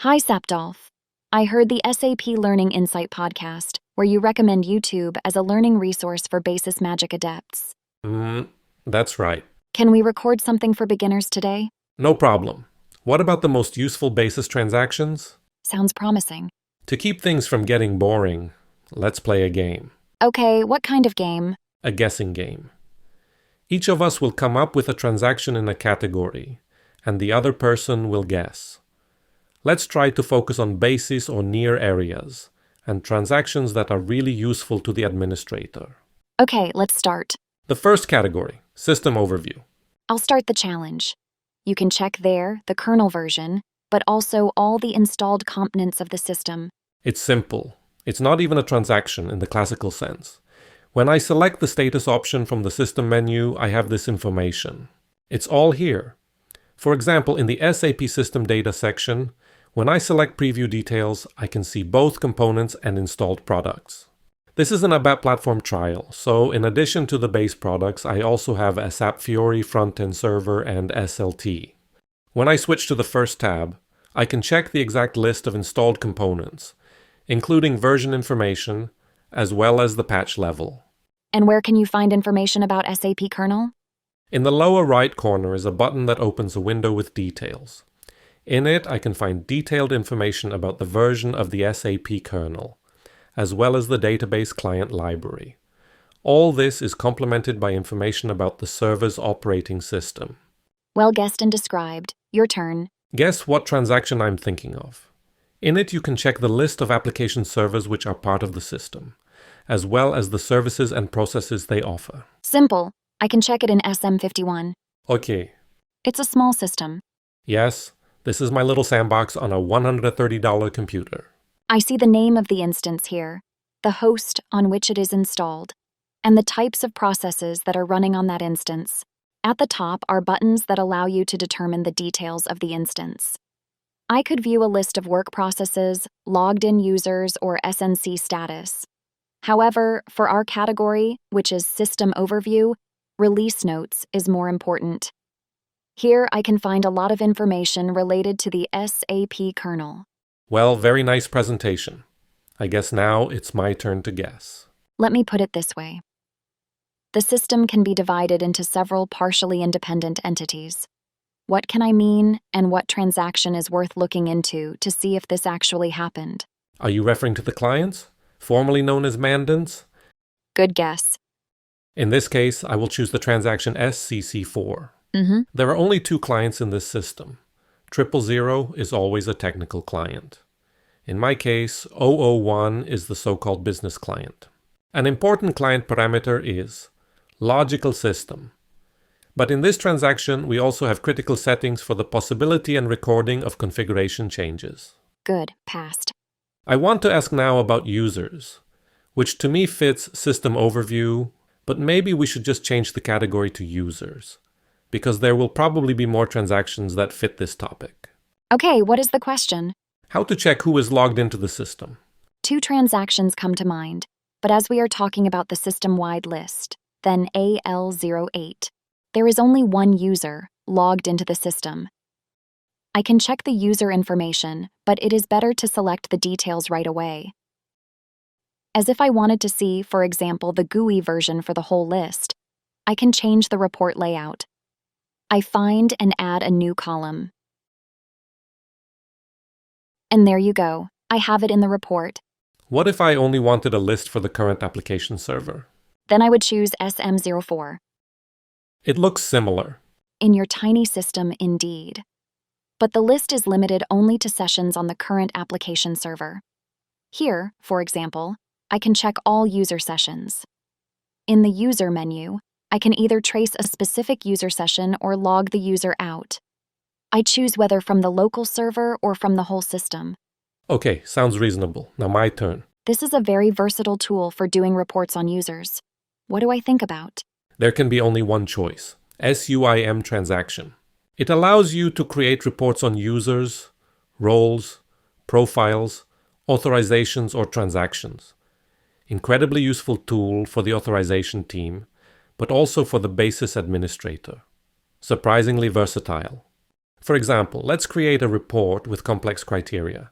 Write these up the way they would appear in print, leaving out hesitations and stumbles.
Hi, Sapdalf. I heard the SAP Learning Insight podcast, where you recommend YouTube as a learning resource for Basis Magic adepts. That's right. Can we record something for beginners today? No problem. What about the most useful basis transactions? Sounds promising. To keep things from getting boring, let's play a game. Okay, what kind of game? A guessing game. Each of us will come up with a transaction in a category, and the other person will guess. Let's try to focus on basis or near areas, and transactions that are really useful to the administrator. Okay, let's start. The first category, system overview. I'll start the challenge. You can check there the kernel version, but also all the installed components of the system. It's simple. It's not even a transaction in the classical sense. When I select the status option from the system menu, I have this information. It's all here. For example, in the SAP System Data section, when I select Preview Details, I can see both components and installed products. This is an ABAP platform trial, so in addition to the base products, I also have a SAP Fiori front-end server and SLT. When I switch to the first tab, I can check the exact list of installed components, including version information, as well as the patch level. And where can you find information about SAP kernel? In the lower right corner is a button that opens a window with details. In it, I can find detailed information about the version of the SAP kernel, as well as the database client library. All this is complemented by information about the server's operating system. Well guessed and described. Your turn. Guess what transaction I'm thinking of. In it, you can check the list of application servers which are part of the system, as well as the services and processes they offer. Simple. I can check it in SM51. Okay. It's a small system. Yes, this is my little sandbox on a $130 computer. I see the name of the instance here, the host on which it is installed, and the types of processes that are running on that instance. At the top are buttons that allow you to determine the details of the instance. I could view a list of work processes, logged-in users, or SNC status. However, for our category, which is System Overview, Release Notes is more important. Here I can find a lot of information related to the SAP kernel. Well, very nice presentation. I guess now it's my turn to guess. Let me put it this way. The system can be divided into several partially independent entities. What can I mean, and what transaction is worth looking into to see if this actually happened? Are you referring to the clients, formerly known as mandants? Good guess. In this case, I will choose the transaction SCC4. There are only two clients in this system. 000 is always a technical client. In my case, 001 is the so-called business client. An important client parameter is logical system. But in this transaction, we also have critical settings for the possibility and recording of configuration changes. Good, passed. I want to ask now about users, which to me fits system overview, but maybe we should just change the category to users, because there will probably be more transactions that fit this topic. Okay, what is the question? How to check who is logged into the system? Two transactions come to mind, but as we are talking about the system-wide list, then AL08, there is only one user logged into the system. I can check the user information, but it is better to select the details right away. As if I wanted to see, for example, the GUI version for the whole list, I can change the report layout. I find and add a new column. And there you go. I have it in the report. What if I only wanted a list for the current application server? Then I would choose SM04. It looks similar. In your tiny system, indeed. But the list is limited only to sessions on the current application server. Here, for example, I can check all user sessions. In the User menu, I can either trace a specific user session or log the user out. I choose whether from the local server or from the whole system. Okay, sounds reasonable. Now my turn. This is a very versatile tool for doing reports on users. What do I think about? There can be only one choice, SUIM transaction. It allows you to create reports on users, roles, profiles, authorizations, or transactions. Incredibly useful tool for the authorization team, but also for the basis administrator. Surprisingly versatile. For example, let's create a report with complex criteria.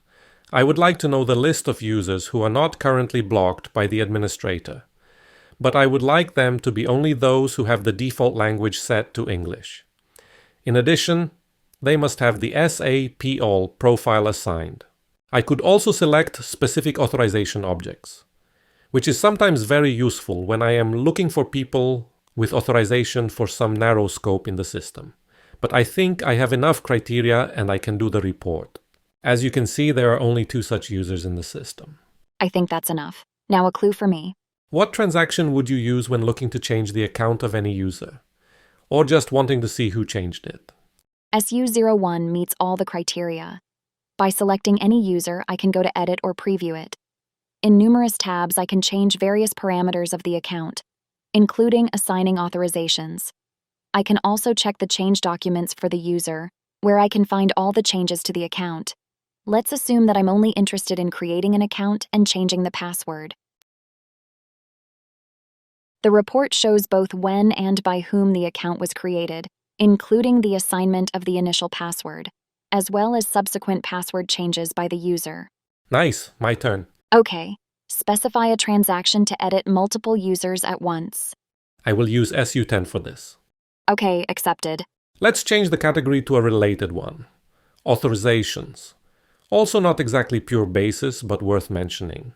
I would like to know the list of users who are not currently blocked by the administrator, but I would like them to be only those who have the default language set to English. In addition, they must have the SAP All profile assigned. I could also select specific authorization objects, which is sometimes very useful when I am looking for people with authorization for some narrow scope in the system. But I think I have enough criteria and I can do the report. As you can see, there are only 2 such users in the system. I think that's enough. Now a clue for me. What transaction would you use when looking to change the account of any user? Or just wanting to see who changed it? SU01 meets all the criteria. By selecting any user, I can go to edit or preview it. In numerous tabs, I can change various parameters of the account, including assigning authorizations. I can also check the change documents for the user, where I can find all the changes to the account. Let's assume that I'm only interested in creating an account and changing the password. The report shows both when and by whom the account was created, including the assignment of the initial password, as well as subsequent password changes by the user. Nice, my turn. Okay, specify a transaction to edit multiple users at once. I will use SU10 for this. Okay, accepted. Let's change the category to a related one. Authorizations. Also not exactly pure basis, but worth mentioning.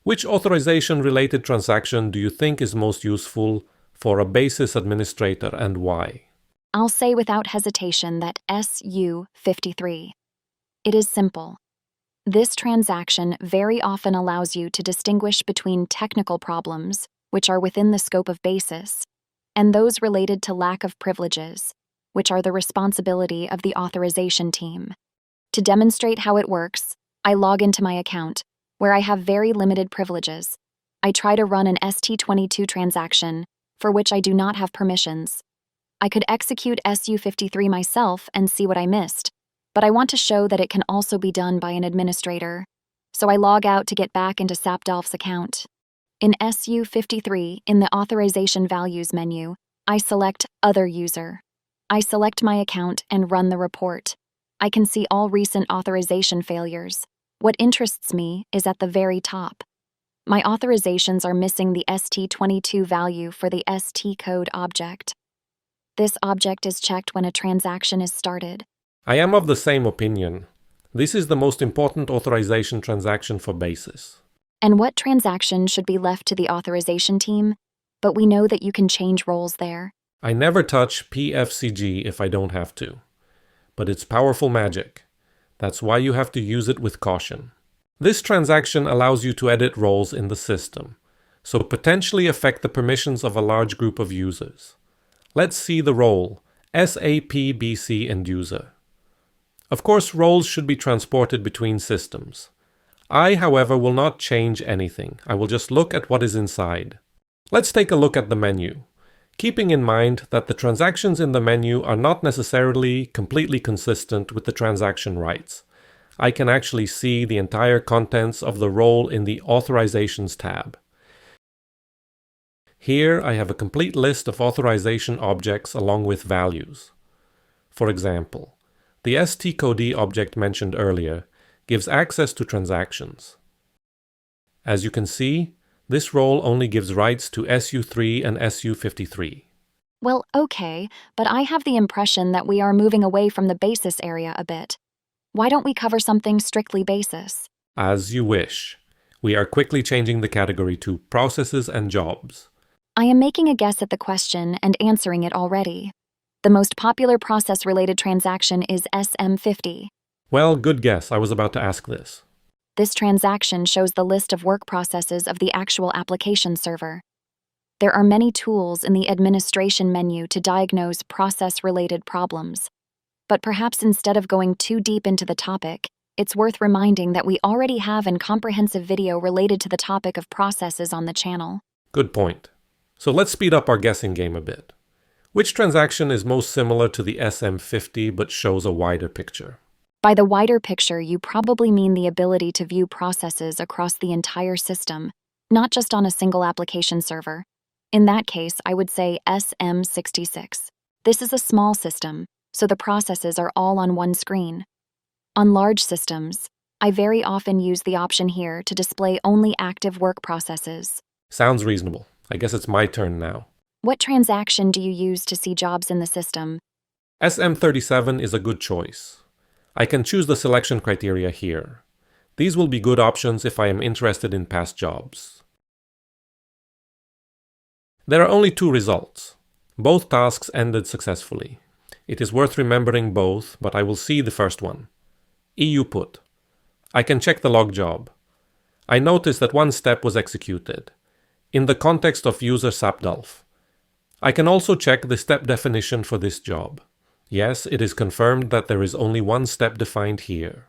Which authorization-related transaction do you think is most useful for a basis administrator and why? I'll say without hesitation that SU53. It is simple. This transaction very often allows you to distinguish between technical problems, which are within the scope of basis, and those related to lack of privileges, which are the responsibility of the authorization team. To demonstrate how it works, I log into my account, where I have very limited privileges. I try to run an ST22 transaction, for which I do not have permissions. I could execute SU53 myself and see what I missed, but I want to show that it can also be done by an administrator. So I log out to get back into Sapdalf's account. In SU53, in the Authorization Values menu, I select Other User. I select my account and run the report. I can see all recent authorization failures. What interests me is at the very top. My authorizations are missing the ST22 value for the ST code object. This object is checked when a transaction is started. I am of the same opinion. This is the most important authorization transaction for Basis. And what transaction should be left to the authorization team? But we know that you can change roles there. I never touch PFCG if I don't have to. But it's powerful magic. That's why you have to use it with caution. This transaction allows you to edit roles in the system, so potentially affect the permissions of a large group of users. Let's see the role, SAP BC end user. Of course, roles should be transported between systems. I, however, will not change anything. I will just look at what is inside. Let's take a look at the menu, keeping in mind that the transactions in the menu are not necessarily completely consistent with the transaction rights. I can actually see the entire contents of the role in the Authorizations tab. Here I have a complete list of authorization objects along with values. For example, the stcode object mentioned earlier gives access to transactions. As you can see, this role only gives rights to SU3 and SU53. Well, okay, but I have the impression that we are moving away from the basis area a bit. Why don't we cover something strictly basis? As you wish. We are quickly changing the category to processes and jobs. I am making a guess at the question and answering it already. The most popular process-related transaction is SM50. Well, good guess. I was about to ask this. This transaction shows the list of work processes of the actual application server. There are many tools in the administration menu to diagnose process-related problems. But perhaps instead of going too deep into the topic, it's worth reminding that we already have a comprehensive video related to the topic of processes on the channel. Good point. So let's speed up our guessing game a bit. Which transaction is most similar to the SM50 but shows a wider picture? By the wider picture, you probably mean the ability to view processes across the entire system, not just on a single application server. In that case, I would say SM66. This is a small system, so the processes are all on one screen. On large systems, I very often use the option here to display only active work processes. Sounds reasonable. I guess it's my turn now. What transaction do you use to see jobs in the system? SM37 is a good choice. I can choose the selection criteria here. These will be good options if I am interested in past jobs. There are only 2 results. Both tasks ended successfully. It is worth remembering both, but I will see the first one. EU put. I can check the log job. I notice that one step was executed, in the context of user Sapdalf. I can also check the step definition for this job. Yes, it is confirmed that there is only one step defined here.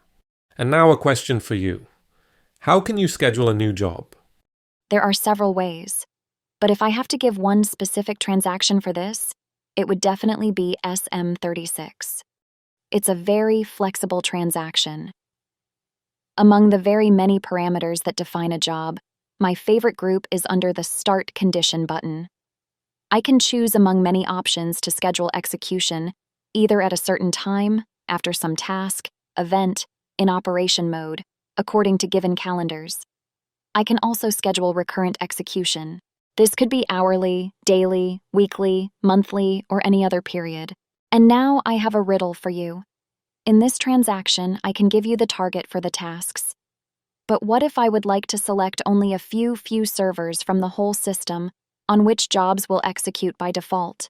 And now a question for you. How can you schedule a new job? There are several ways, but if I have to give one specific transaction for this, it would definitely be SM36. It's a very flexible transaction. Among the very many parameters that define a job, my favorite group is under the Start Condition button. I can choose among many options to schedule execution, either at a certain time, after some task, event, in operation mode, according to given calendars. I can also schedule recurrent execution. This could be hourly, daily, weekly, monthly, or any other period. And now I have a riddle for you. In this transaction, I can give you the target for the tasks. But what if I would like to select only a few servers from the whole system on which jobs will execute by default?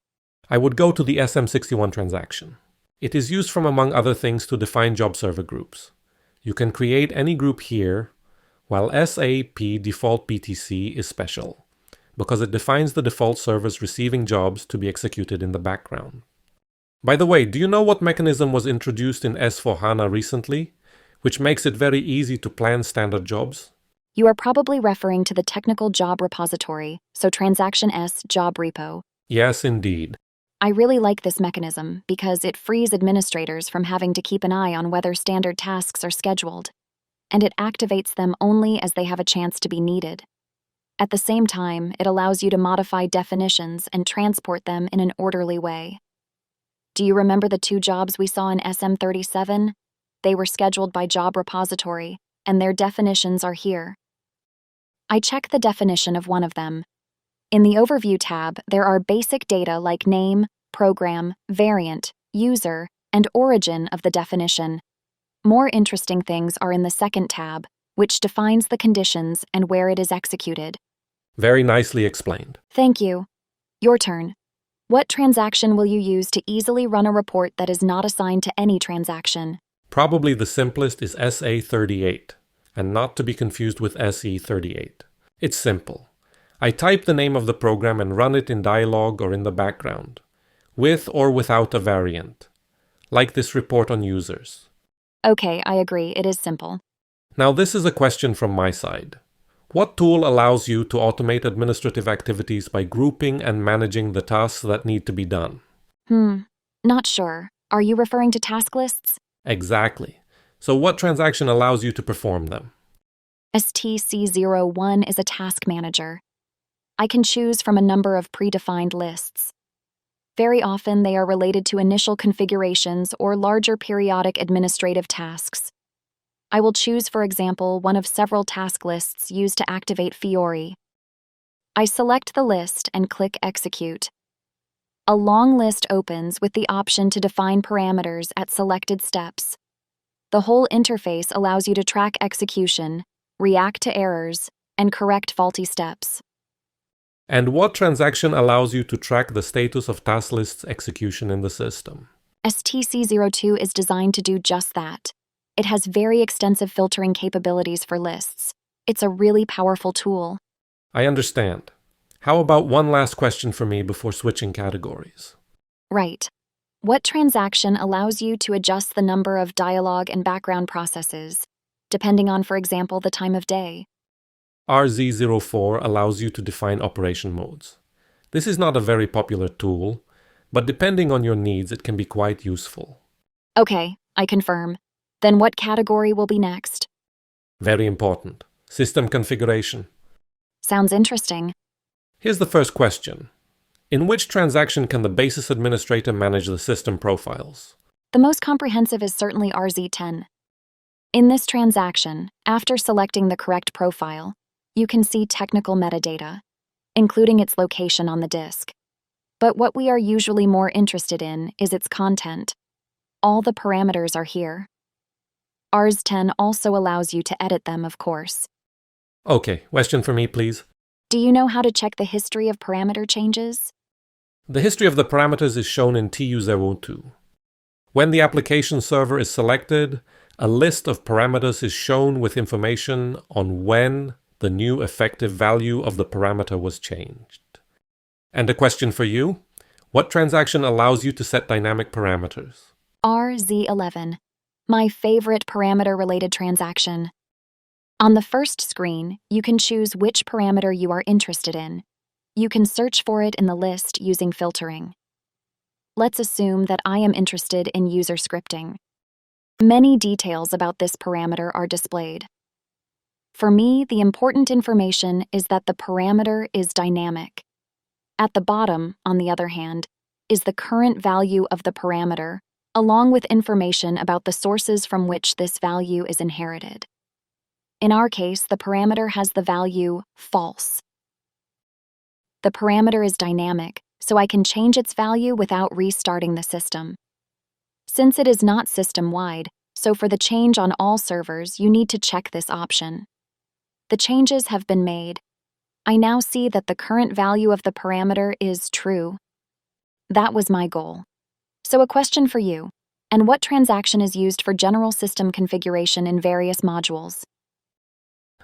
I would go to the SM61 transaction. It is used from among other things to define job server groups. You can create any group here, while SAP default BTC is special, because it defines the default servers receiving jobs to be executed in the background. By the way, do you know what mechanism was introduced in S/4HANA recently, which makes it very easy to plan standard jobs? You are probably referring to the technical job repository, so Transaction S job repo. Yes, indeed. I really like this mechanism because it frees administrators from having to keep an eye on whether standard tasks are scheduled, and it activates them only as they have a chance to be needed. At the same time, it allows you to modify definitions and transport them in an orderly way. Do you remember the 2 jobs we saw in SM37? They were scheduled by job repository, and their definitions are here. I check the definition of one of them. In the Overview tab, there are basic data like name, program, variant, user, and origin of the definition. More interesting things are in the second tab, which defines the conditions and where it is executed. Very nicely explained. Thank you. Your turn. What transaction will you use to easily run a report that is not assigned to any transaction? Probably the simplest is SA38, and not to be confused with SE38. It's simple. I type the name of the program and run it in dialog or in the background, with or without a variant, like this report on users. Okay, I agree, it is simple. Now this is a question from my side. What tool allows you to automate administrative activities by grouping and managing the tasks that need to be done? Not sure. Are you referring to task lists? Exactly. So what transaction allows you to perform them? STC01 is a task manager. I can choose from a number of predefined lists. Very often they are related to initial configurations or larger periodic administrative tasks. I will choose, for example, one of several task lists used to activate Fiori. I select the list and click Execute. A long list opens with the option to define parameters at selected steps. The whole interface allows you to track execution, react to errors, and correct faulty steps. And what transaction allows you to track the status of task lists execution in the system? STC02 is designed to do just that. It has very extensive filtering capabilities for lists. It's a really powerful tool. I understand. How about one last question for me before switching categories? Right. What transaction allows you to adjust the number of dialogue and background processes, depending on, for example, the time of day? RZ04 allows you to define operation modes. This is not a very popular tool, but depending on your needs, it can be quite useful. Okay, I confirm. Then what category will be next? Very important. System configuration. Sounds interesting. Here's the first question. In which transaction can the Basis administrator manage the system profiles? The most comprehensive is certainly RZ10. In this transaction, after selecting the correct profile, you can see technical metadata, including its location on the disk. But what we are usually more interested in is its content. All the parameters are here. RZ10 also allows you to edit them, of course. Okay, question for me, please. Do you know how to check the history of parameter changes? The history of the parameters is shown in TU02. When the application server is selected, a list of parameters is shown with information on when the new effective value of the parameter was changed. And a question for you. What transaction allows you to set dynamic parameters? RZ11, my favorite parameter-related transaction. On the first screen, you can choose which parameter you are interested in. You can search for it in the list using filtering. Let's assume that I am interested in user scripting. Many details about this parameter are displayed. For me, the important information is that the parameter is dynamic. At the bottom, on the other hand, is the current value of the parameter, along with information about the sources from which this value is inherited. In our case, the parameter has the value false. The parameter is dynamic, so I can change its value without restarting the system. Since it is not system-wide, so for the change on all servers, you need to check this option. The changes have been made. I now see that the current value of the parameter is true. That was my goal. So a question for you. And what transaction is used for general system configuration in various modules?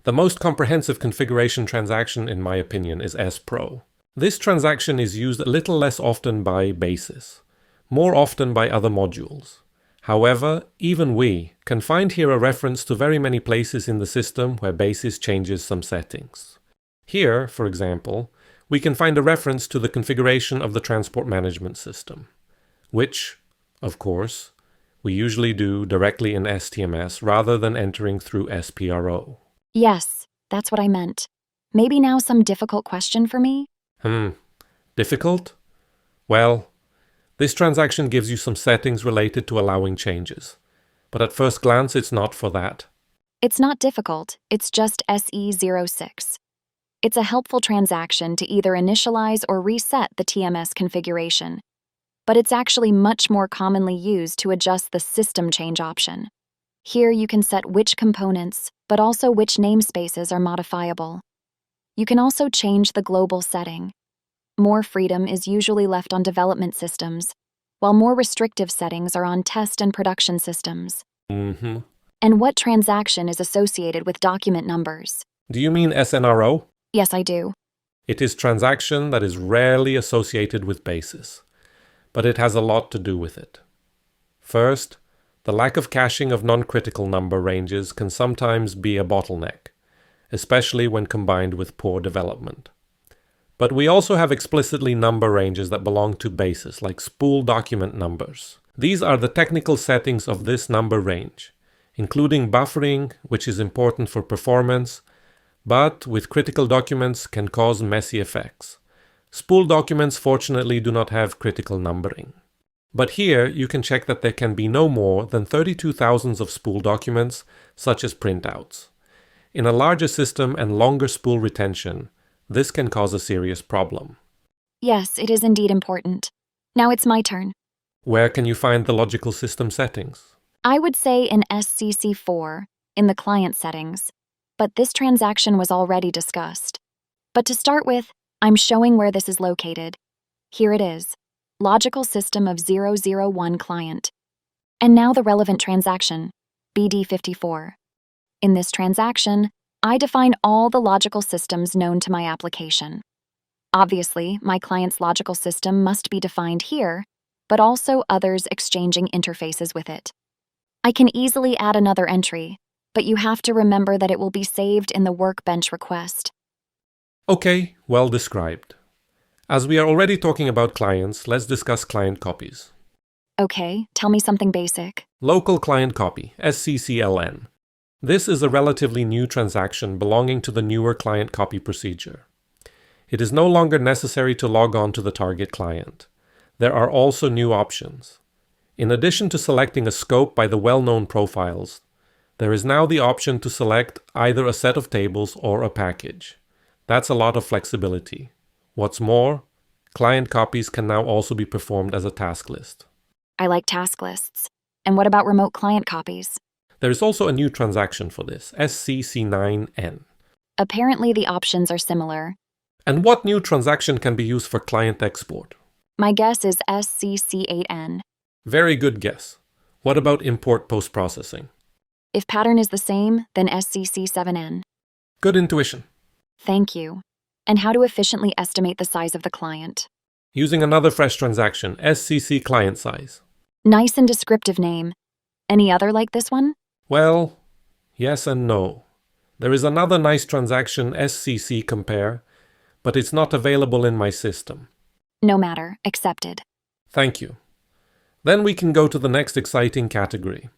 The most comprehensive configuration transaction, in my opinion, is S-Pro. This transaction is used a little less often by Basis, more often by other modules. However, even we can find here a reference to very many places in the system where Basis changes some settings. Here, for example, we can find a reference to the configuration of the transport management system, which, of course, we usually do directly in STMS rather than entering through SPRO. Yes, that's what I meant. Maybe now some difficult question for me? Difficult? Well, this transaction gives you some settings related to allowing changes, but at first glance it's not for that. It's not difficult, it's just SE06. It's a helpful transaction to either initialize or reset the TMS configuration, but it's actually much more commonly used to adjust the system change option. Here you can set which components, but also which namespaces are modifiable. You can also change the global setting. More freedom is usually left on development systems, while more restrictive settings are on test and production systems. And what transaction is associated with document numbers? Do you mean SNRO? Yes, I do. It is transaction that is rarely associated with Basis, but it has a lot to do with it. First, the lack of caching of non-critical number ranges can sometimes be a bottleneck, especially when combined with poor development. But we also have explicitly number ranges that belong to Basis, like spool document numbers. These are the technical settings of this number range, including buffering, which is important for performance, but with critical documents can cause messy effects. Spool documents fortunately do not have critical numbering. But here you can check that there can be no more than 32,000 of spool documents, such as printouts. In a larger system and longer spool retention, this can cause a serious problem. Yes, it is indeed important. Now it's my turn. Where can you find the logical system settings? I would say in SCC4, in the client settings, but this transaction was already discussed. But to start with, I'm showing where this is located. Here it is. Logical system of 001 client. And now the relevant transaction, BD54. In this transaction, I define all the logical systems known to my application. Obviously, my client's logical system must be defined here, but also others exchanging interfaces with it. I can easily add another entry, but you have to remember that it will be saved in the workbench request. Okay, well described. As we are already talking about clients, let's discuss client copies. Okay, tell me something basic. Local client copy, SCCLN. This is a relatively new transaction belonging to the newer client copy procedure. It is no longer necessary to log on to the target client. There are also new options. In addition to selecting a scope by the well-known profiles, there is now the option to select either a set of tables or a package. That's a lot of flexibility. What's more, client copies can now also be performed as a task list. I like task lists. And what about remote client copies? There is also a new transaction for this, SCC9N. Apparently the options are similar. And what new transaction can be used for client export? My guess is SCC8N. Very good guess. What about import post-processing? If pattern is the same, then SCC7N. Good intuition. Thank you. And how to efficiently estimate the size of the client? Using another fresh transaction, SCC client size. Nice and descriptive name. Any other like this one? Well, yes and no. There is another nice transaction, SCC compare, but it's not available in my system. No matter, accepted. Thank you. Then we can go to the next exciting category.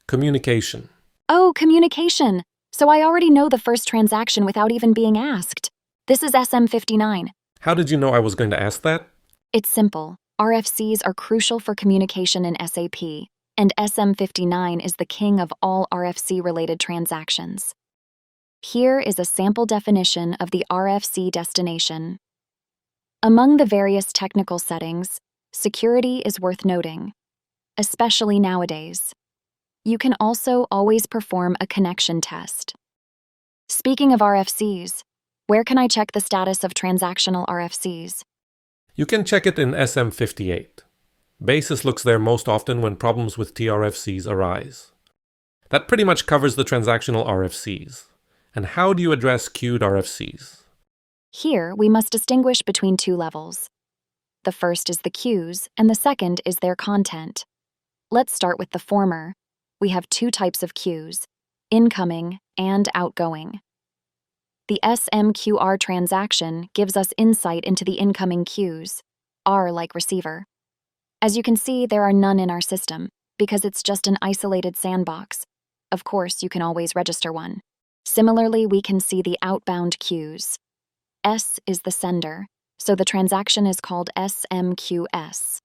Communication. Oh, communication. So I already know the first transaction without even being asked. This is SM59. How did you know I was going to ask that? It's simple. RFCs are crucial for communication in SAP, and SM59 is the king of all RFC-related transactions. Here is a sample definition of the RFC destination. Among the various technical settings, security is worth noting, especially nowadays. You can also always perform a connection test. Speaking of RFCs, where can I check the status of transactional RFCs? You can check it in SM58. Basis looks there most often when problems with TRFCs arise. That pretty much covers the transactional RFCs. And how do you address queued RFCs? Here, we must distinguish between two levels. The first is the queues, and the second is their content. Let's start with the former. We have two types of queues, incoming and outgoing. The SMQR transaction gives us insight into the incoming queues, R like receiver. As you can see, there are none in our system, because it's just an isolated sandbox. Of course, you can always register one. Similarly, we can see the outbound queues. S is the sender, so the transaction is called SMQS.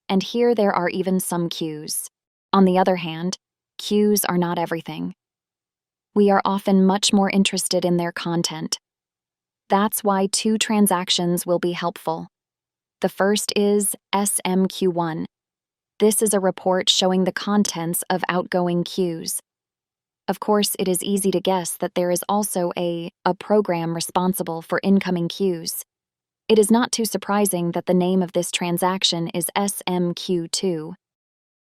And here there are even some queues. On the other hand, queues are not everything. We are often much more interested in their content. That's why two transactions will be helpful. The first is SMQ1. This is a report showing the contents of outgoing queues. Of course, it is easy to guess that there is also a program responsible for incoming queues. It is not too surprising that the name of this transaction is SMQ2.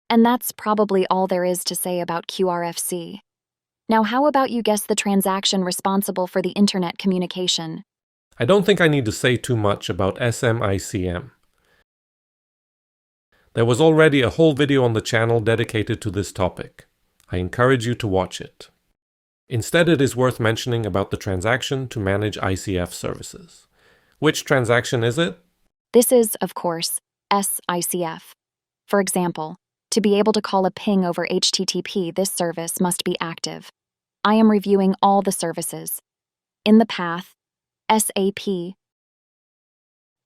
And that's probably all there is to say about QRFC. Now, how about you guess the transaction responsible for the internet communication? I don't think I need to say too much about SMICM. There was already a whole video on the channel dedicated to this topic. I encourage you to watch it. Instead, it is worth mentioning about the transaction to manage ICF services. Which transaction is it? This is, of course, SICF. For example, to be able to call a ping over HTTP, this service must be active. I am reviewing all the services. In the path, SAP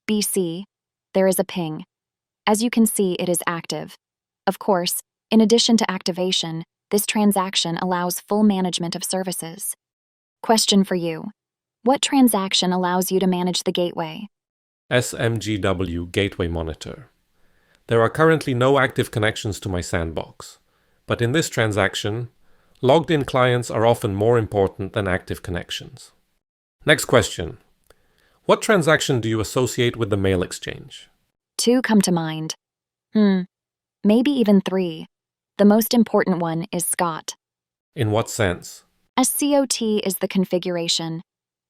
BC, there is a ping. As you can see, it is active. Of course, in addition to activation, this transaction allows full management of services. Question for you. What transaction allows you to manage the gateway? SMGW Gateway Monitor. There are currently no active connections to my sandbox, but in this transaction, logged-in clients are often more important than active connections. Next question. What transaction do you associate with the mail exchange? Two come to mind. Maybe even three. The most important one is Scott. In what sense? SCOT is the configuration.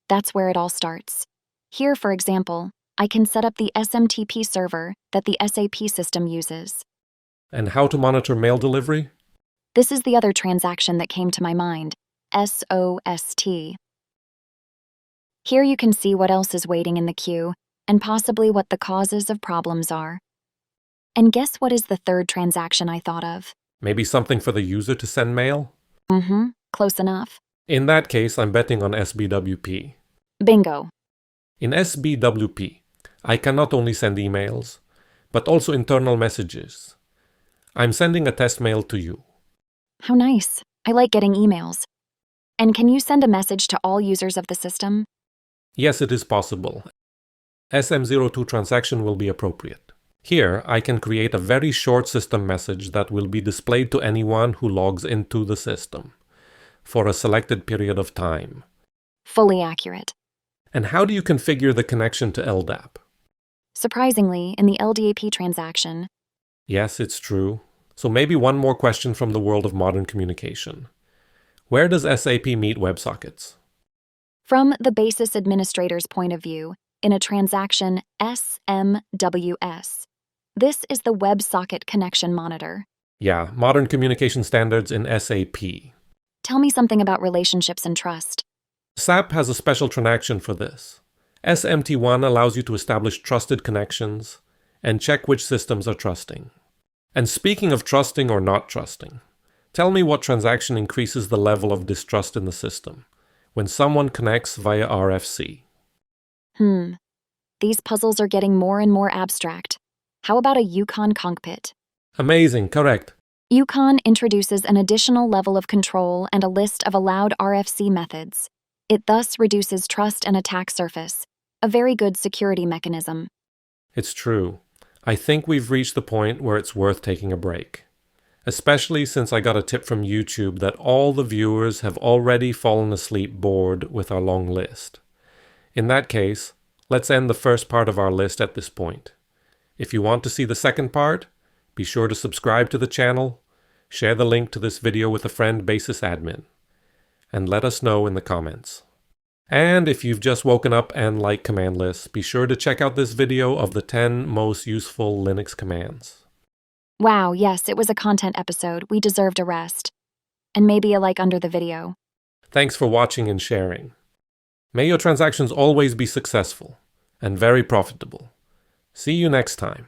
That's where it all starts. Here, for example, I can set up the SMTP server that the SAP system uses. And how to monitor mail delivery? This is the other transaction that came to my mind, SOST. Here you can see what else is waiting in the queue, and possibly what the causes of problems are. And guess what is the third transaction I thought of? Maybe something for the user to send mail? Close enough. In that case, I'm betting on SBWP. Bingo. In SBWP, I can not only send emails, but also internal messages. I'm sending a test mail to you. How nice. I like getting emails. And can you send a message to all users of the system? Yes, it is possible. SM02 transaction will be appropriate. Here, I can create a very short system message that will be displayed to anyone who logs into the system for a selected period of time. Fully accurate. And how do you configure the connection to LDAP? Surprisingly, in the LDAP transaction, Yes, it's true. So maybe one more question from the world of modern communication. Where does SAP meet WebSockets? from the Basis administrator's point of view, in a transaction SMWS. This is the WebSocket Connection Monitor. Yeah, modern communication standards in SAP. Tell me something about relationships and trust. SAP has a special transaction for this. SMT1 allows you to establish trusted connections and check which systems are trusting. And speaking of trusting or not trusting, tell me what transaction increases the level of distrust in the system when someone connects via RFC. These puzzles are getting more and more abstract. How about a Yukon cockpit? Amazing, correct. Yukon introduces an additional level of control and a list of allowed RFC methods. It thus reduces trust and attack surface, a very good security mechanism. It's true. I think we've reached the point where it's worth taking a break. Especially since I got a tip from YouTube that all the viewers have already fallen asleep bored with our long list. In that case, let's end the first part of our list at this point. If you want to see the second part, be sure to subscribe to the channel, share the link to this video with a friend Basis admin, and let us know in the comments. And if you've just woken up and like command lists, be sure to check out this video of the 10 most useful Linux commands. Wow, yes, it was a content episode. We deserved a rest. And maybe a like under the video. Thanks for watching and sharing. May your transactions always be successful and very profitable. See you next time.